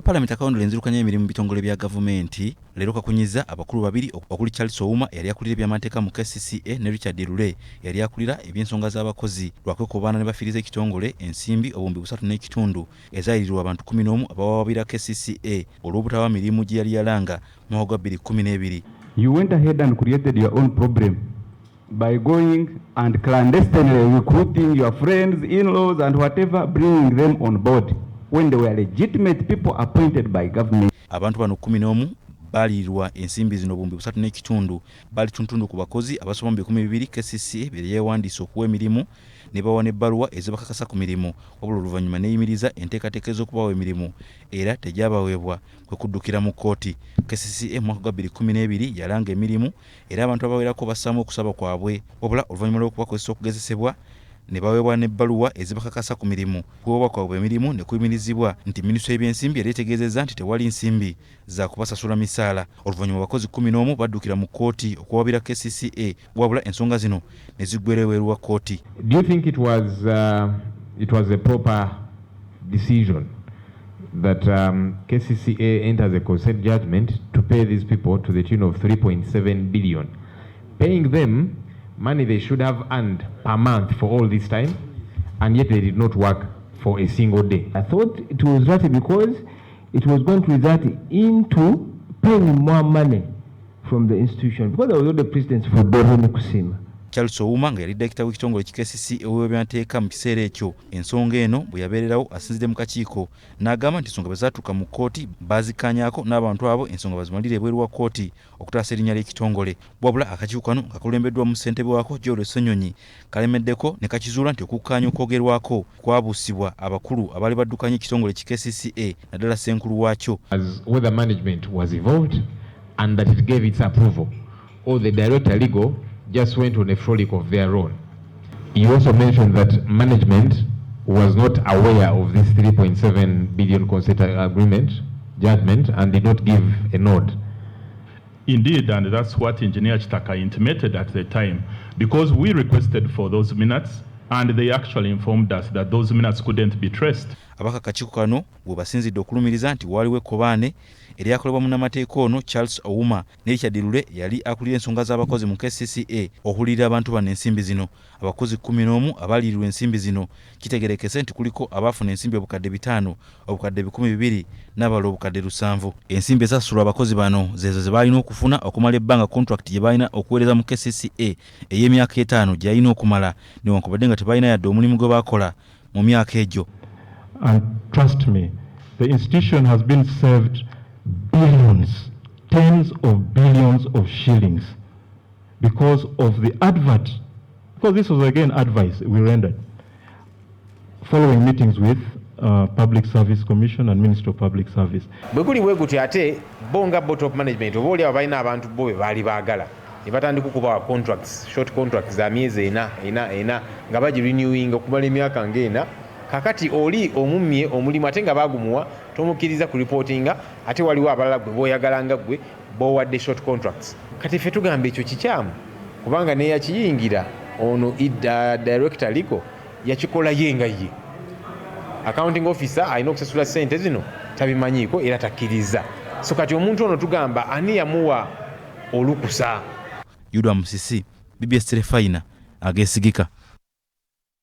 Parliament akawundo lenzirukanya emirimu bitongole bya gavumenti lero kakunyizza abakulu babiri okuli Charles Ouma yali akulira ebyamateeka mu KCCA ne Richard Lule yali akulira ebyensonga z'abakozi lwakwekobana ne bafiriza ekitongole ensimbi obumbi 3.5 ezaayirirwa abantu 11 abawabira KCCA olw'obutawa mirimu gye yali yalanga mu mwaka 2012. You went ahead and created your own problem by going and clandestinely recruiting your friends, in-laws and whatever, bringing them on board when they were legitimate people appointed by government. Abantu bano 11 balirwa ensimbi zino bumbi 3.5 bali tuntundu ku bakozi abasoma mu 12 KCCA bye yewandiisa okuwa emirimu ne bawana ebbaluwa ezibakakasa ku mirimu wabula oluvannyuma neeyimiriza enteekateeka z'okubawa emirimu era tejaabaweebwa kwe kuddukira mu kkooti. KCCA mu mwaka 2012 yalanga emirimu era abantu abawerako bassaamu okusaba kwabwe wabula oluvannyuma lw'okubakozesa okugezesebwa ne baweebwa n'ebbaluwa ezibakakasa ku mirimu. Kuweebwa kwabwe emirimu ne kuyimirizibwa nti minisitule y'ebyensimbi yali etegeezezza nti tewali nsimbi za kubasasula misaala. Oluvannyuma abakozi 11 baddukira mu kkooti okuwabira KCCA wabula ensonga zino ne ziggweera ebweru wa kkooti. Do you think it was a proper decision that KCCA enters a consent judgment to pay these people to the tune of 3.7 billion, paying them money they should have earned per month for all this time, and yet they did not work for a single day? I thought it was right because it was going to result into paying more money from the institution, because there was all the precedents for Doroni Kusima. Charles Ouma nga yali direkita w'ekitongole KCCA ow'ebyateeka mu kiseera ekyo ensonga eno bwe yabeererawo asinzidde mu kakiiko n'agamba nti ensonga bwe zaatuuka mu kkooti baazikkaanyaako n'abantu abo ensonga bazimalire ebweru wa kkooti okutaasa erinnya ly'ekitongole. Wabula akakiiko kano nga kakulembeddwa mu ssentebe waako Ssenyonyi kalemeddeko ne kakizuula nti okukkaanya okwogerwako kwabuusibwa abakulu abaali baddukanya ekitongole ki KCCA naddala ssenkulu waakyo. As whether management was involved and that it gave its approval, or the director legal just went on a frolic of their own. You also mentioned that management was not aware of this 3.7 billion consent agreement judgment and did not give a nod. Indeed, and that's what Engineer Chitaka intimated at the time, because we requested for those minutes and they actually informed us that those minutes couldn't be traced. Abaka kakiiko kano bwe basinzidde okulumiriza nti waliwo ekkobaane eryakolebwa munnamateeka ono Charles Ouma ne Richard Lule yali akulira ensonga z'abakozi mu KCCA okuwulira abantu bano ensimbi zino. Abakozi 11 abalirirwa ensimbi zino kitegerekese nti kuliko abaafuna ensimbi obukadde 5, obukadde 12 n'abalala obukadde 7. Ensimbi ezasasulwa abakozi bano zezo ze balina okufuna okumala ebbanga contract gye balina okuweereza mu KCCA ey'emyaka 5 gye yalina okumala newankubadde nga tebalina yadde omulimu gwe baakola mu myaka egyo. And trust me, the institution has been saved billions, tens of billions of shillings because of the advert. Because this was again advice we rendered following meetings with Public Service Commission and Ministry of Public Service. Bwekuli bweguti ate bonga board of management oba oli abalina abantu bo be baali baagala ne batandika okubawa contracts, short contracts za myezi ena nga bagi renewing okumala emyaka ng'ena. Kakati oli omumye omulimu ate nga bagumuwa tomukkiriza ku reportinga ate waliwo abalala gwe booyagalanga gwe boowadde short contracts. Kati ffe tugamba ekyo kikyamu kubanga neyakiyingira ono director legal yakikola ye nga ye. Accounting officer alina okusasula ssente zino tabimanyiiko era takkiriza. So kati omuntu ono tugamba ani yamuwa olukusa. Yuda Musisi, BBS Telefayina, ageesigika.